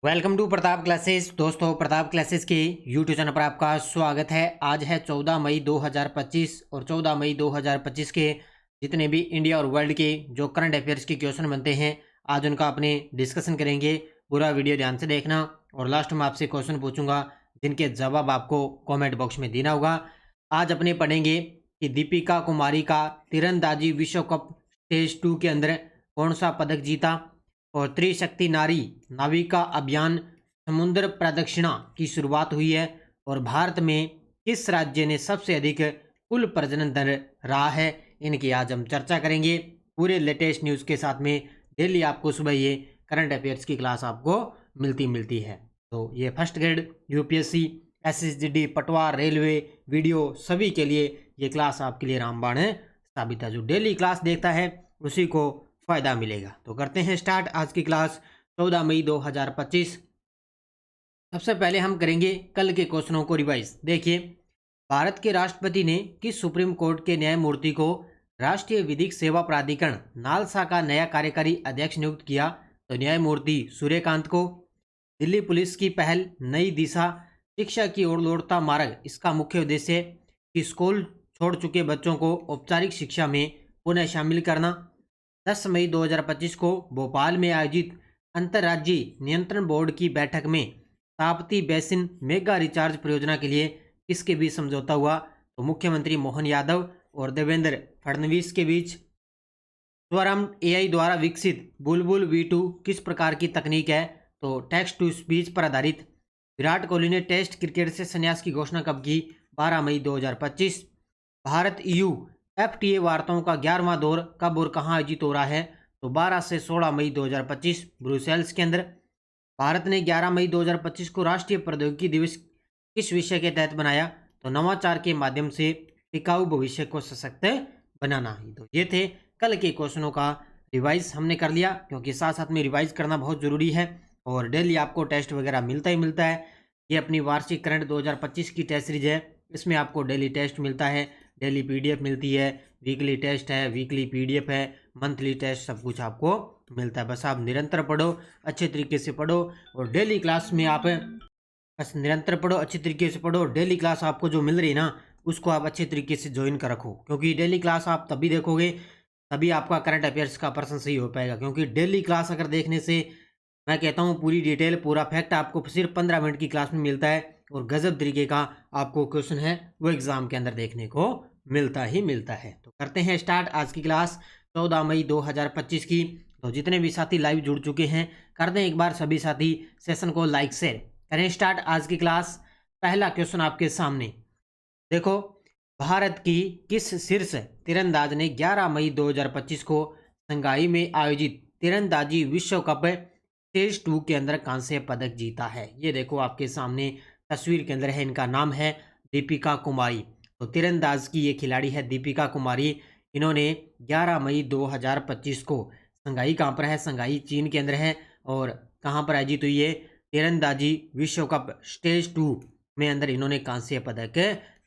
Welcome to Pratap classes. दोस्तों, Pratap classes के YouTube channel पर आपका स्वागत है। आज है 14 मई 2025 और 14 मई 2025 के जितने भी इंडिया और वर्ल्ड के जो करंट अफेयर्स के क्वेश्चन बनते हैं, आज उनका अपने डिस्कशन करेंगे। पूरा वीडियो ध्यान से देखना और लास्ट में आपसे क्वेश्चन पूछूंगा जिनके जवाब आपको कॉमेंट बॉक्स में देना होगा। आज अपने पढ़ेंगे कि दीपिका कुमारी का तीरंदाजी विश्व कप स्टेज 2 के अंदर कौन सा पदक जीता और त्रिशक्ति नारी नाविका अभियान समुद्र प्रदक्षिणा की शुरुआत हुई है और भारत में किस राज्य ने सबसे अधिक कुल प्रजनन दर रहा है, इनकी आज हम चर्चा करेंगे पूरे लेटेस्ट न्यूज़ के साथ में। डेली आपको सुबह ये करंट अफेयर्स की क्लास आपको मिलती है। तो ये फर्स्ट ग्रेड यूपीएससी एसएसजीडी पटवार रेलवे वीडियो सभी के लिए ये क्लास आपके लिए रामबाण साबित है। जो डेली क्लास देखता है उसी को फ़ायदा मिलेगा। तो करते हैं स्टार्ट आज की क्लास 14 मई 2025। सबसे पहले हम करेंगे कल के क्वेश्चनों को रिवाइज। देखिए, भारत के राष्ट्रपति ने किस सुप्रीम कोर्ट के न्यायमूर्ति को राष्ट्रीय विधिक सेवा प्राधिकरण नालसा का नया कार्यकारी अध्यक्ष नियुक्त किया? तो न्यायमूर्ति सूर्यकांत को। दिल्ली पुलिस की पहल नई दिशा शिक्षा की ओर लौटता मार्ग, इसका मुख्य उद्देश्य कि स्कूल छोड़ चुके बच्चों को औपचारिक शिक्षा में पुनः शामिल करना। 10 मई 2025 को भोपाल में आयोजित अंतर्राज्यीय नियंत्रण बोर्ड की बैठक में ताप्ती बेसिन मेगा रिचार्ज परियोजना के लिए किसके बीच समझौता हुआ? तो मुख्यमंत्री मोहन यादव और देवेंद्र फडणवीस के बीच। स्वरम एआई द्वारा विकसित बुलबुल V2 किस प्रकार की तकनीक है? तो टेक्स्ट टू स्पीच पर आधारित। विराट कोहली ने टेस्ट क्रिकेट से संन्यास की घोषणा कब की? 12 मई 2025। भारत EU FTA वार्ताओं का 11वां दौर कब और कहां आयोजित हो रहा है? तो 12 से 16 मई 2025 ब्रुसेल्स के अंदर। भारत ने 11 मई 2025 को राष्ट्रीय प्रौद्योगिकी दिवस किस विषय के तहत बनाया? तो नवाचार के माध्यम से टिकाऊ भविष्य को सशक्त बनाना। तो ये थे कल के क्वेश्चनों का रिवाइज हमने कर लिया, क्योंकि साथ साथ में रिवाइज करना बहुत ज़रूरी है और डेली आपको टेस्ट वगैरह मिलता ही मिलता है। ये अपनी वार्षिक करंट 2025 की टेस्ट सीरीज है, इसमें आपको डेली टेस्ट मिलता है, डेली PDF मिलती है, वीकली टेस्ट है, वीकली PDF है, मंथली टेस्ट, सब कुछ आपको मिलता है। बस आप निरंतर पढ़ो, अच्छे तरीके से पढ़ो और डेली क्लास में आप बस निरंतर पढ़ो, अच्छे तरीके से पढ़ो। डेली क्लास आपको जो मिल रही है ना, उसको आप अच्छे तरीके से ज्वाइन कर रखो, क्योंकि डेली क्लास आप तभी देखोगे तभी आपका करंट अफेयर्स का पर्सन सही हो पाएगा। क्योंकि डेली क्लास अगर देखने से मैं कहता हूँ पूरी डिटेल पूरा फैक्ट आपको सिर्फ 15 मिनट की क्लास में मिलता है और गजब तरीके का आपको क्वेश्चन है वो एग्जाम के अंदर देखने को मिलता ही मिलता है। तो करते हैं स्टार्ट आज की क्लास 14 मई 2025 की। तो जितने भी साथी लाइव जुड़ चुके हैं, कर दें एक बार सभी साथी सेशन को लाइक शेयर करें। स्टार्ट आज की क्लास। पहला क्वेश्चन आपके सामने देखो, भारत की किस शीर्ष तीरंदाज ने 11 मई 2025 को शंघाई में आयोजित तीरंदाजी विश्व कप स्टेज 2 के अंदर कांस्य पदक जीता है? ये देखो आपके सामने तस्वीर के अंदर है, इनका नाम है दीपिका कुमारी। तो तीरंदाज की ये खिलाड़ी है दीपिका कुमारी। इन्होंने 11 मई 2025 को शंघाई, कहाँ पर है? शंघाई चीन के अंदर है। और कहाँ पर आयोजित हुई है? तीरंदाजी विश्व कप स्टेज 2 में अंदर इन्होंने कांस्य पदक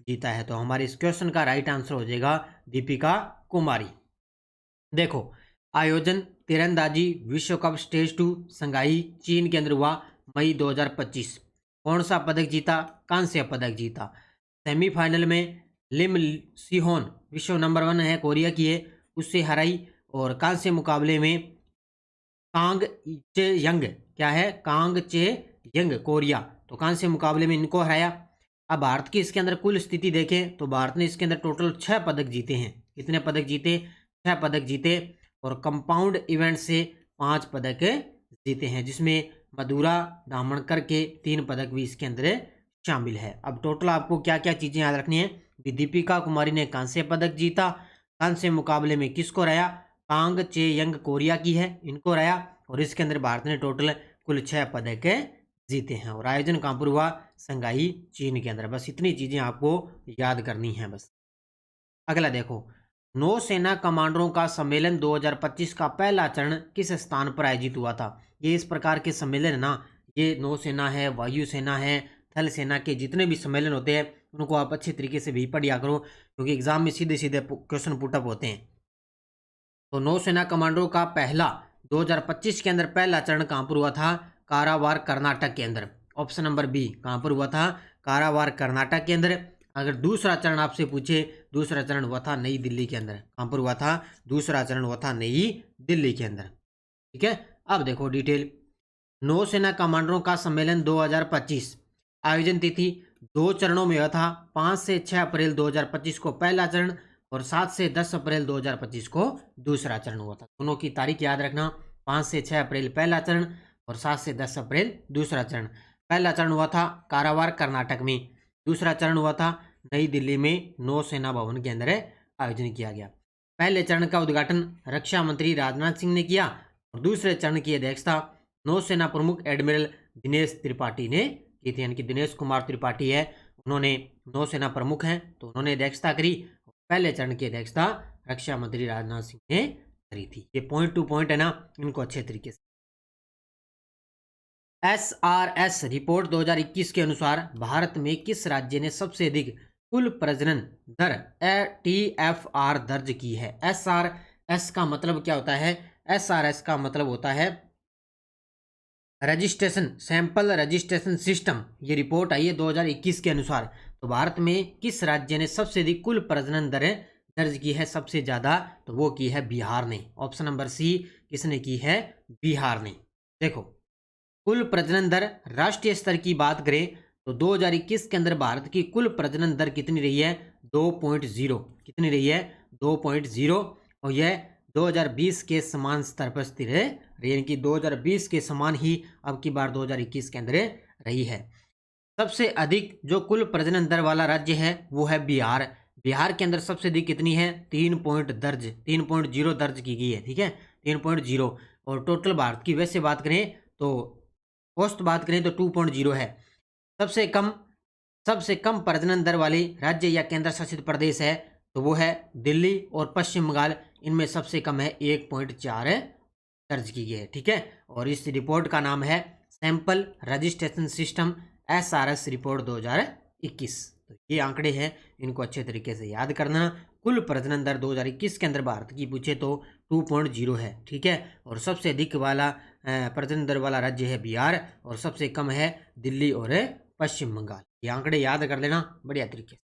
जीता है। तो हमारे इस क्वेश्चन का राइट आंसर हो जाएगा दीपिका कुमारी। देखो, आयोजन तीरंदाजी विश्व कप स्टेज 2 शंघाई चीन के अंदर हुआ मई 2025। कौन सा पदक जीता? कांस्य पदक जीता। सेमीफाइनल में लिम सिहोन, विश्व नंबर 1 है, कोरिया की है, उससे हराई। और कांस्य मुकाबले में कांग चे यंग, क्या है? कांग चे यंग, कोरिया। तो कांस्य मुकाबले में इनको हराया। अब भारत की इसके अंदर कुल स्थिति देखें तो भारत ने इसके अंदर टोटल 6 पदक जीते हैं। कितने पदक जीते? 6 पदक जीते। और कंपाउंड इवेंट से 5 पदक जीते हैं, जिसमें मधुरा दामणकर के 3 पदक भी इसके अंदर शामिल है। अब टोटल आपको क्या क्या चीज़ें याद रखनी है? दीपिका कुमारी ने कांस्य पदक जीता। कांस्य मुकाबले में किसको रहा? कांग चे यंग, कोरिया की है, इनको रहा। और इसके अंदर भारत ने टोटल कुल 6 पदक जीते हैं। और आयोजन कहाँ पर हुआ? शंघाई चीन के अंदर। बस इतनी चीज़ें आपको याद करनी है बस। अगला देखो, नौसेना कमांडरों का सम्मेलन 2025 का पहला चरण किस स्थान पर आयोजित हुआ था? ये इस प्रकार के सम्मेलन ना, ये नौसेना है, वायुसेना है, थल सेना के जितने भी सम्मेलन होते हैं उनको आप अच्छे तरीके से भी पढ़िया करो, क्योंकि एग्जाम में सीधे सीधे क्वेश्चन पुटअप होते हैं। तो नौसेना कमांडरों का पहला 2025 के अंदर पहला चरण कहाँ पर हुआ था? कारावार कर्नाटक के अंदर। ऑप्शन नंबर बी, कहाँ पर हुआ था? कारावार कर्नाटक के अंदर। अगर दूसरा चरण आपसे पूछे, दूसरा चरण हुआ था नई दिल्ली के अंदर। कहाँ पर हुआ था? दूसरा चरण हुआ था नई दिल्ली के अंदर। ठीक है, अब देखो डिटेल। नौसेना कमांडरों का सम्मेलन 2025 आयोजन तिथि 2 चरणों में हुआ था। 5 से 6 अप्रैल 2025 को पहला चरण और 7 से 10 अप्रैल 2025 को दूसरा चरण हुआ था। दोनों की तारीख याद रखना, 5 से 6 अप्रैल पहला चरण और 7 से 10 अप्रैल दूसरा चरण। पहला चरण हुआ था कारावार कर्नाटक में, दूसरा चरण हुआ था नई दिल्ली में नौसेना भवन के अंदर आयोजन किया गया। पहले चरण का उद्घाटन रक्षा मंत्री राजनाथ सिंह ने किया और दूसरे चरण की अध्यक्षता नौसेना प्रमुख एडमिरल दिनेश त्रिपाठी ने की थी। यानी कि दिनेश कुमार त्रिपाठी है, उन्होंने नौसेना प्रमुख हैं, तो उन्होंने अध्यक्षता करी। पहले चरण की अध्यक्षता रक्षा मंत्री राजनाथ सिंह ने करी थी। ये पॉइंट टू पॉइंट है ना, इनको अच्छे तरीके से। SRS रिपोर्ट 2021 के अनुसार भारत में किस राज्य ने सबसे अधिक कुल प्रजनन दर TFR दर्ज की है? SRS का मतलब क्या होता है? SRS का मतलब होता है रजिस्ट्रेशन, सैंपल रजिस्ट्रेशन सिस्टम। ये रिपोर्ट आई है 2021 के अनुसार। तो भारत में किस राज्य ने सबसे अधिक कुल प्रजनन दरें दर्ज की है सबसे ज्यादा? तो वो की है बिहार ने। ऑप्शन नंबर सी, किसने की है? बिहार ने। देखो, कुल प्रजनन दर राष्ट्रीय स्तर की बात करें तो 2021 के अंदर भारत की कुल प्रजनन दर कितनी रही है? 2.0। कितनी रही है? 2.0। और यह 2020 के समान स्तर पर स्थिर है, यानी कि 2020 के समान ही अब की बार 2021 के अंदर रही है। सबसे अधिक जो कुल प्रजनन दर वाला राज्य है वो है बिहार। बिहार के अंदर सबसे अधिक कितनी है? 3.0 दर्ज की गई है। ठीक है, 3.0। और टोटल भारत की वैसे बात करें तो औसत बात करें तो 2.0 है। सबसे कम प्रजनन दर वाली राज्य या केंद्र शासित प्रदेश है तो वो है दिल्ली और पश्चिम बंगाल। इनमें सबसे कम है 1.4 दर्ज की गई है। ठीक है, और इस रिपोर्ट का नाम है sample registration system SRS report 2021। तो ये आंकड़े हैं, इनको अच्छे तरीके से याद करना। कुल प्रजनन दर 2021 के अंदर भारत की पूछे तो 2.0 है। ठीक है, और सबसे अधिक वाला प्रजनन दर वाला राज्य है बिहार और सबसे कम है दिल्ली और पश्चिम बंगाल। ये आंकड़े याद कर लेना बढ़िया तरीके से।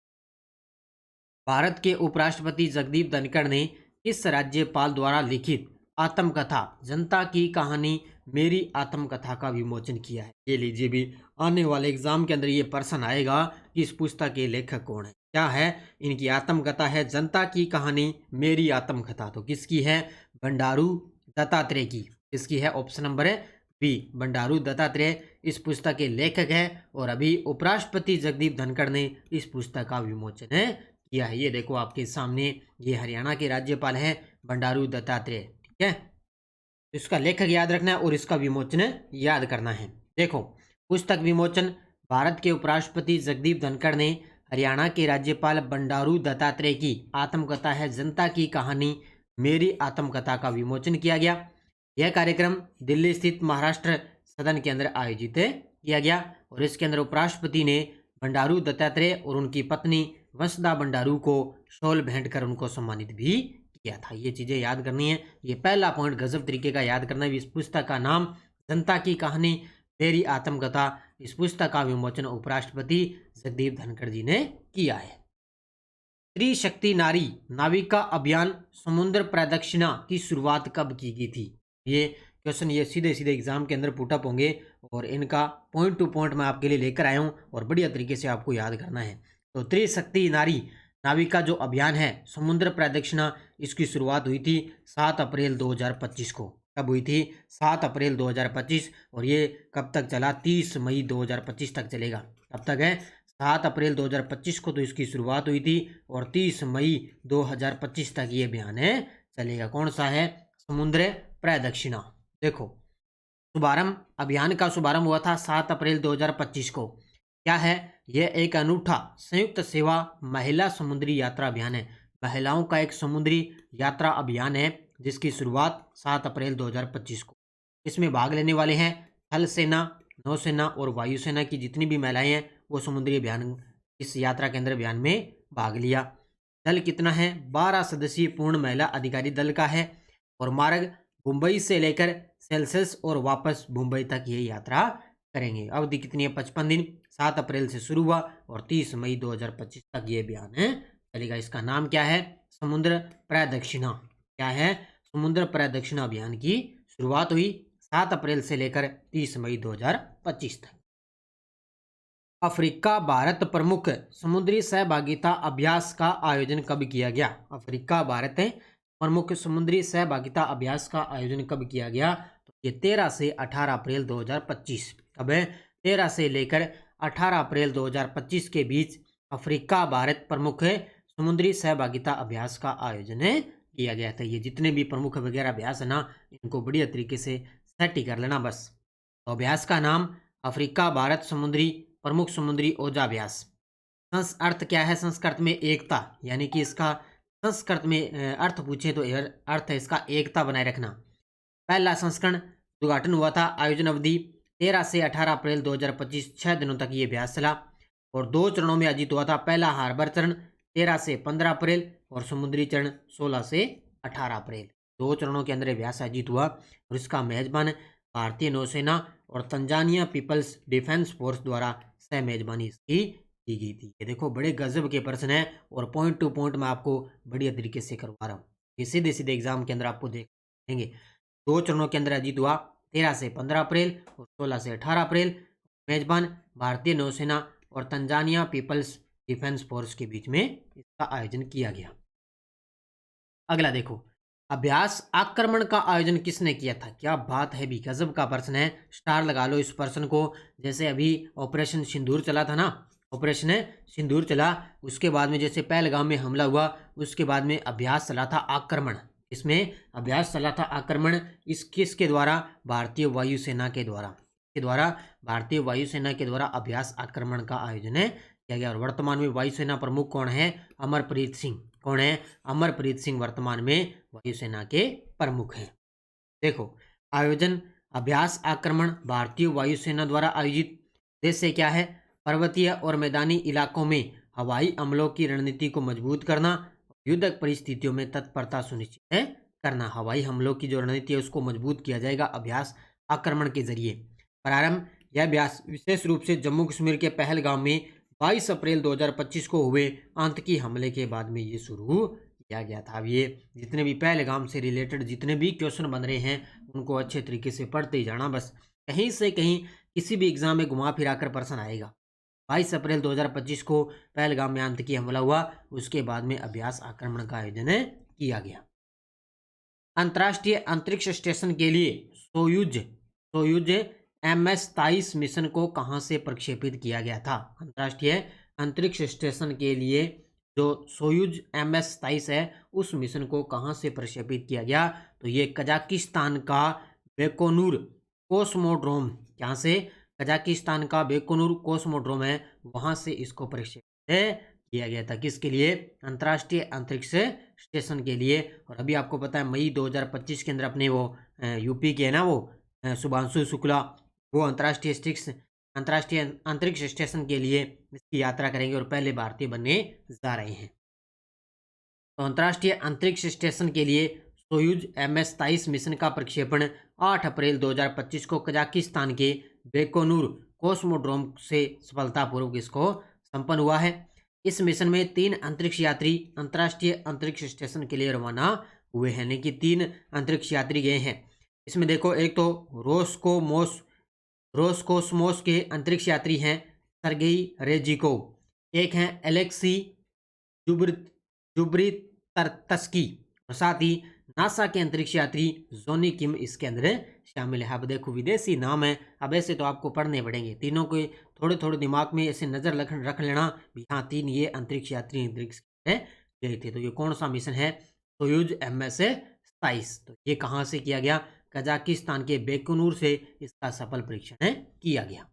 भारत के उपराष्ट्रपति जगदीप धनखड़ ने किस राज्यपाल द्वारा लिखित आत्मकथा जनता की कहानी मेरी आत्मकथा का विमोचन किया है? ये लीजिए, भी आने वाले एग्जाम के अंदर ये प्रश्न आएगा कि इस पुस्तक के लेखक कौन है। क्या है? इनकी आत्मकथा है जनता की कहानी मेरी आत्मकथा। तो किसकी है? बंडारू दत्तात्रेय की। किसकी है? ऑप्शन नंबर है बी, बंडारू दत्तात्रेय इस पुस्तक के लेखक है और अभी उपराष्ट्रपति जगदीप धनखड़ ने इस पुस्तक का विमोचन किया है। ये देखो आपके सामने, ये हरियाणा के राज्यपाल हैं बंडारू दत्तात्रेय। ठीक है, इसका लेखक याद रखना है और इसका विमोचन याद करना है। देखो, पुस्तक विमोचन भारत के उपराष्ट्रपति जगदीप धनखड़ ने हरियाणा के राज्यपाल बंडारू दत्तात्रेय की आत्मकथा है जनता की कहानी मेरी आत्मकथा का विमोचन किया गया। यह कार्यक्रम दिल्ली स्थित महाराष्ट्र सदन के अंदर आयोजित किया गया और इसके अंदर उपराष्ट्रपति ने बंडारू दत्तात्रेय और उनकी पत्नी वसुधा बंडारू को शॉल भेंट कर उनको सम्मानित भी किया था। ये चीजें याद करनी है। ये पहला पॉइंट गजब तरीके का याद करना है। इस पुस्तक का नाम जनता की कहानी मेरी आत्मकथा। इस पुस्तक का विमोचन उपराष्ट्रपति जगदीप धनखड़ जी ने किया है। त्रिशक्ति नारी नाविका अभियान समुद्र प्रदक्षिणा की शुरुआत कब की गई थी? ये क्वेश्चन ये सीधे सीधे एग्जाम के अंदर पुटअप होंगे और इनका पॉइंट टू पॉइंट मैं आपके लिए लेकर आया हूँ और बढ़िया तरीके से आपको याद करना है। तो त्रिशक्ति नारी नाविका जो अभियान है समुद्र प्रदक्षिणा, इसकी शुरुआत हुई थी 7 अप्रैल 2025 को। कब हुई थी? 7 अप्रैल 2025। और ये कब तक चला? 30 मई 2025 तक चलेगा। कब तक है? 7 अप्रैल 2025 को तो इसकी शुरुआत हुई थी और 30 मई 2025 तक ये अभियान चलेगा। कौन सा है? समुद्र प्रदक्षिणा। देखो, शुभारंभ, अभियान का शुभारंभ हुआ था 7 अप्रैल 2025 को। क्या है? यह एक अनूठा संयुक्त सेवा महिला समुद्री यात्रा अभियान है। महिलाओं का एक समुद्री यात्रा अभियान है जिसकी शुरुआत 7 अप्रैल 2025 को। इसमें भाग लेने वाले हैं थल सेना, नौसेना और वायुसेना की जितनी भी महिलाएं हैं वो समुद्री अभियान, इस यात्रा के अंदर अभियान में भाग लिया। दल कितना है? 12 सदस्यीय पूर्ण महिला अधिकारी दल का है और मार्ग मुंबई से लेकर सेल्सियस और वापस मुंबई तक ये यात्रा करेंगे। अवधि कितनी है? 55 दिन। 7 अप्रैल से शुरू हुआ और 30 मई 2025 तक ये अभियान चलेगा। इसका नाम क्या है? समुद्र प्रदक्षिणा। क्या है? समुद्र प्रदक्षिणा अभियान की शुरुआत हुई 7 अप्रैल से लेकर 30 मई 2025 तक। अफ्रीका भारत प्रमुख समुद्री सहभागिता अभ्यास का आयोजन कब किया गया? अफ्रीका भारत प्रमुख समुद्री सहभागिता अभ्यास का आयोजन कब किया गया? तो ये 13 से 18 अप्रैल 2025। कब है? 13 से लेकर 18 अप्रैल 2025 के बीच अफ्रीका भारत प्रमुख समुद्री सहभागिता अभ्यास का आयोजन किया गया था। ये जितने भी प्रमुख वगैरह अभ्यास है ना, इनको बढ़िया तरीके से सेट ही कर लेना बस। तो अभ्यास का नाम अफ्रीका भारत समुद्री प्रमुख समुद्री ओजा अभ्यास। अर्थ क्या है? संस्कृत में एकता, यानी कि इसका संस्कृत में अर्थ पूछे तो अर्थ है इसका एकता बनाए रखना। पहला संस्करण उद्घाटन हुआ था। आयोजन अवधि 13 से 18 अप्रैल 2025, 6 दिनों तक ये अभ्यास चला और 2 चरणों में आयोजित हुआ था। पहला हार्बर चरण 13 से 15 अप्रैल और समुद्री चरण 16 से 18 अप्रैल। 2 चरणों के अंदर अभ्यास आयोजित हुआ और इसका मेजबान भारतीय नौसेना और तंजानिया पीपल्स डिफेंस फोर्स द्वारा सह मेजबानी इसकी की गई थी। ये देखो बड़े गजब के प्रश्न है और पॉइंट टू पॉइंट मैं आपको बढ़िया तरीके से करवा रहा हूँ। ये सीधे सीधे एग्जाम के अंदर आपको देखेंगे। 2 चरणों के अंदर आयोजित हुआ 13 से 15 अप्रैल और 16 से 18 अप्रैल। मेजबान भारतीय नौसेना और तंजानिया पीपल्स डिफेंस फोर्स के बीच में इसका आयोजन किया गया। अगला देखो, अभ्यास आक्रमण का आयोजन किसने किया था? क्या बात है भी, गजब का प्रश्न है। स्टार लगा लो इस प्रश्न को। जैसे अभी ऑपरेशन सिंदूर चला था ना, ऑपरेशन सिंदूर चला, उसके बाद में जैसे पहलगाम में हमला हुआ, उसके बाद में अभ्यास चला था आक्रमण। इसमें अभ्यास चला था आक्रमण इस किसके द्वारा? भारतीय वायुसेना के द्वारा भारतीय वायुसेना के द्वारा अभ्यास आक्रमण का आयोजन किया गया। और वर्तमान में वायुसेना प्रमुख कौन है? अमरप्रीत सिंह। कौन है? अमरप्रीत सिंह वर्तमान में वायुसेना के प्रमुख हैं। देखो, आयोजन अभ्यास आक्रमण भारतीय वायुसेना द्वारा आयोजित। उद्देश्य क्या है? पर्वतीय और मैदानी इलाकों में हवाई हमलों की रणनीति को मजबूत करना, युद्धक परिस्थितियों में तत्परता सुनिश्चित करना। हवाई हमलों की जो रणनीति है उसको मजबूत किया जाएगा अभ्यास आक्रमण के जरिए। प्रारंभ, यह अभ्यास विशेष रूप से जम्मू कश्मीर के पहलगाम में 22 अप्रैल 2025 को हुए आतंकी हमले के बाद में ये शुरू किया गया था। अब ये जितने भी पहलगाम से रिलेटेड जितने भी क्वेश्चन बन रहे हैं उनको अच्छे तरीके से पढ़ते ही जाना। बस कहीं से कहीं किसी भी एग्जाम में घुमा फिरा कर प्रश्न आएगा। 22 अप्रैल 2025 को पहलगाम में आतंकी हमला हुआ, उसके बाद में अभ्यास आक्रमण का आयोजन किया गया। अंतर्राष्ट्रीय अंतरिक्ष स्टेशन के लिए सोयूज MS-23 मिशन को कहां से प्रक्षेपित किया गया था? अंतर्राष्ट्रीय अंतरिक्ष स्टेशन के लिए जो सोयूज MS-23 है उस मिशन को कहां से प्रक्षेपित किया गया? तो ये कजाकिस्तान का बेकोनूर कोस्मोड्रोम, यहाँ से कजाकिस्तान का बेकोनूर कोस्मोड्रोम है, वहां से इसको प्रक्षेपित किया गया था। किसके लिए? अंतर्राष्ट्रीय अंतरिक्ष स्टेशन के लिए। और अभी आपको पता है मई 2025 के अंदर अपने वो यूपी के है ना, वो शुभांशु शुक्ला, वो अंतर्राष्ट्रीय अंतरिक्ष स्टेशन के लिए इसकी यात्रा करेंगे और पहले भारतीय बनने जा रहे हैं। तो अंतर्राष्ट्रीय अंतरिक्ष स्टेशन के लिए सोयूज MS-23 मिशन का प्रक्षेपण 8 अप्रैल 2025 को कजाकिस्तान के बेकोनूर कोस्मोड्रोम से सफलतापूर्वक इसको संपन्न हुआ है। इस मिशन में 3 अंतरिक्ष यात्री अंतर्राष्ट्रीय अंतरिक्ष स्टेशन के लिए रवाना हुए हैं, यानी कि 3 अंतरिक्ष यात्री गए हैं। इसमें देखो, एक तो रोस्कोसमोस के अंतरिक्ष यात्री हैं सर्गेई रेजिकोव, एक हैं एलेक्सी जुब्रितर्त्स्की और साथ ही नासा के अंतरिक्ष यात्री जोनी किम इसके अंदर शामिल है। अब देखो विदेशी नाम है, अब ऐसे तो आपको पढ़ने पड़ेंगे, तीनों को थोड़े थोड़े दिमाग में ऐसे नजर रख लेना भी। हाँ, 3 ये अंतरिक्ष यात्री अंतरिक्ष गए थे। तो ये कौन सा मिशन है? Soyuz MS-23। तो ये कहाँ से किया गया? कजाकिस्तान के बेकोनूर से इसका सफल परीक्षण किया गया।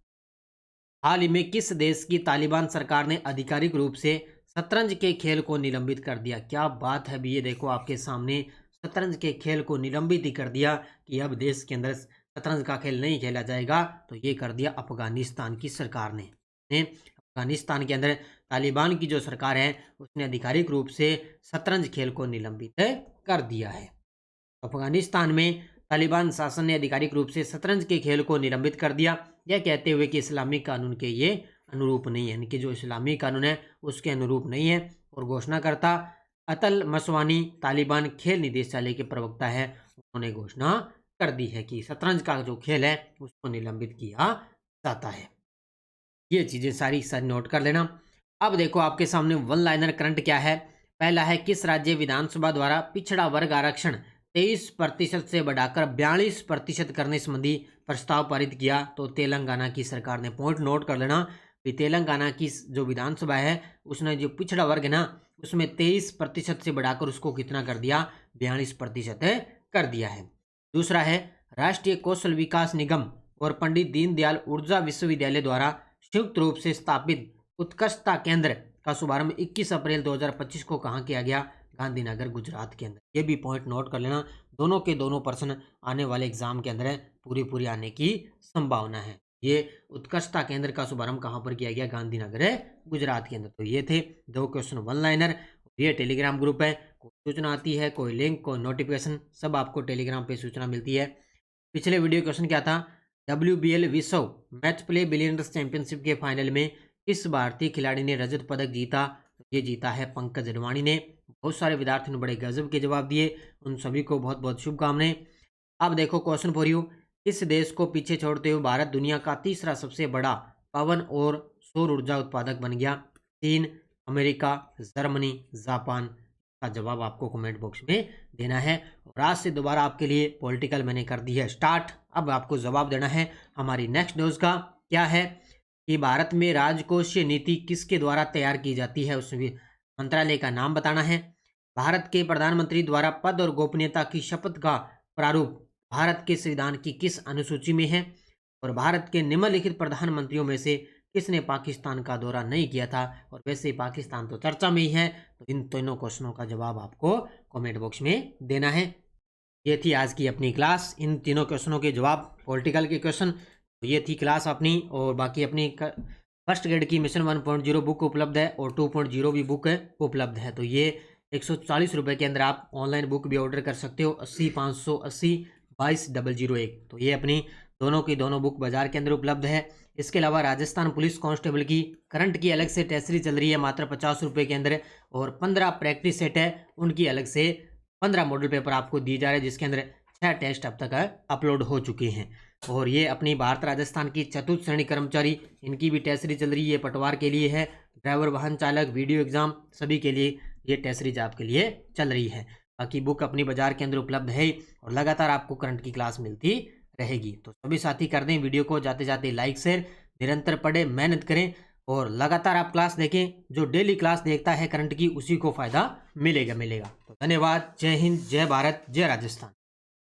हाल ही में किस देश की तालिबान सरकार ने आधिकारिक रूप से शतरंज के खेल को निलंबित कर दिया? क्या बात है भी, ये देखो आपके सामने शतरंज के खेल को निलंबित ही कर दिया कि अब देश के अंदर शतरंज का खेल नहीं खेला जाएगा। तो ये कर दिया अफगानिस्तान की सरकार ने। अफगानिस्तान के अंदर तालिबान की जो सरकार है उसने आधिकारिक रूप से शतरंज खेल को निलंबित कर दिया है। अफगानिस्तान में तालिबान शासन ने आधिकारिक रूप से शतरंज के खेल को निलंबित कर दिया, यह कहते हुए कि इस्लामी कानून के ये अनुरूप नहीं है, यानी कि जो इस्लामी कानून है उसके अनुरूप नहीं है। और घोषणाकर्ता अतल मसवानी तालिबान खेल निदेशालय के प्रवक्ता है, उन्होंने घोषणा कर दी है कि शतरंज का जो खेल है उसको निलंबित किया जाता है। ये चीज़ें सारी नोट कर लेना। अब देखो आपके सामने वन लाइनर करंट क्या है। पहला है, किस राज्य विधानसभा द्वारा पिछड़ा वर्ग आरक्षण 23% से बढ़ाकर 42% करने संबंधी प्रस्ताव पारित किया? तो तेलंगाना की सरकार ने। पॉइंट नोट कर लेना कि तेलंगाना की जो विधानसभा है उसने जो पिछड़ा वर्ग है ना उसमें 23% से बढ़ाकर उसको कितना कर दिया? 42% कर दिया है। दूसरा है, राष्ट्रीय कौशल विकास निगम और पंडित दीनदयाल ऊर्जा विश्वविद्यालय द्वारा संयुक्त रूप से स्थापित उत्कृष्टता केंद्र का शुभारंभ 21 अप्रैल 2025 को कहाँ किया गया? गांधीनगर, गुजरात के अंदर। ये भी पॉइंट नोट कर लेना, दोनों के दोनों प्रश्न आने वाले एग्जाम के अंदर पूरी आने की संभावना है। ये उत्कृष्टता केंद्र का शुभारंभ कहाँ पर किया गया? गांधीनगर, गुजरात के अंदर। तो ये थे 2 क्वेश्चन वन लाइनर। ये टेलीग्राम ग्रुप है, कोई सूचना आती है, कोई लिंक, कोई नोटिफिकेशन, सब आपको टेलीग्राम पे सूचना मिलती है। पिछले वीडियो क्वेश्चन क्या था? WBL विश्व मैच प्ले बिलियनर्स चैंपियनशिप के फाइनल में किस भारतीय खिलाड़ी ने रजत पदक जीता? ये जीता है पंकज अडवाणी ने। बहुत सारे विद्यार्थियों ने बड़े गजब के जवाब दिए, उन सभी को बहुत बहुत शुभकामनाएं। अब देखो क्वेश्चन फॉर यू, इस देश को पीछे छोड़ते हुए भारत दुनिया का तीसरा सबसे बड़ा पवन और सौर ऊर्जा उत्पादक बन गया? चीन, अमेरिका, जर्मनी, जापान? का जवाब आपको कमेंट बॉक्स में देना है। और आज से दोबारा आपके लिए पॉलिटिकल मैंने कर दी है स्टार्ट। अब आपको जवाब देना है हमारी नेक्स्ट डोज का। क्या है कि भारत में राजकोषीय नीति किसके द्वारा तैयार की जाती है? उस मंत्रालय का नाम बताना है। भारत के प्रधानमंत्री द्वारा पद और गोपनीयता की शपथ का प्रारूप भारत के संविधान की किस अनुसूची में है? और भारत के निम्नलिखित प्रधानमंत्रियों में से किसने पाकिस्तान का दौरा नहीं किया था? और वैसे ही पाकिस्तान तो चर्चा में ही है। तो इन तीनों क्वेश्चनों का जवाब आपको कमेंट बॉक्स में देना है। ये थी आज की अपनी क्लास, इन तीनों क्वेश्चनों के जवाब, पॉलिटिकल के क्वेश्चन। तो ये थी क्लास अपनी। और बाकी अपनी फर्स्ट ग्रेड की मिशन 1.0 बुक उपलब्ध है और 2.0 भी बुक उपलब्ध है। तो ये 140 रुपये के अंदर आप ऑनलाइन बुक भी ऑर्डर कर सकते हो। 80 580 22 001। तो ये अपनी दोनों की दोनों बुक बाजार के अंदर उपलब्ध है। इसके अलावा राजस्थान पुलिस कांस्टेबल की करंट की अलग से टेस्ट सीरीज चल रही है मात्र 50 रुपये के अंदर। और 15 प्रैक्टिस सेट है, उनकी अलग से 15 मॉडल पेपर आपको दिए जा रहे हैं, जिसके अंदर 6 टेस्ट अब तक अपलोड हो चुके हैं। और ये अपनी भारत राजस्थान की चतुर्थ श्रेणी कर्मचारी, इनकी भी टेस्ट सीरीज चल रही है, पटवार के लिए है, ड्राइवर, वाहन चालक, वीडियो एग्जाम, सभी के लिए ये टेस्ट सीरीज आपके लिए चल रही है। बाकी बुक अपनी बाजार के अंदर उपलब्ध है और लगातार आपको करंट की क्लास मिलती रहेगी। तो सभी साथी कर दें वीडियो को जाते जाते लाइक शेयर, निरंतर पढ़ें, मेहनत करें और लगातार आप क्लास देखें। जो डेली क्लास देखता है करंट की उसी को फायदा मिलेगा। तो धन्यवाद। जय हिंद, जय भारत, जय राजस्थान।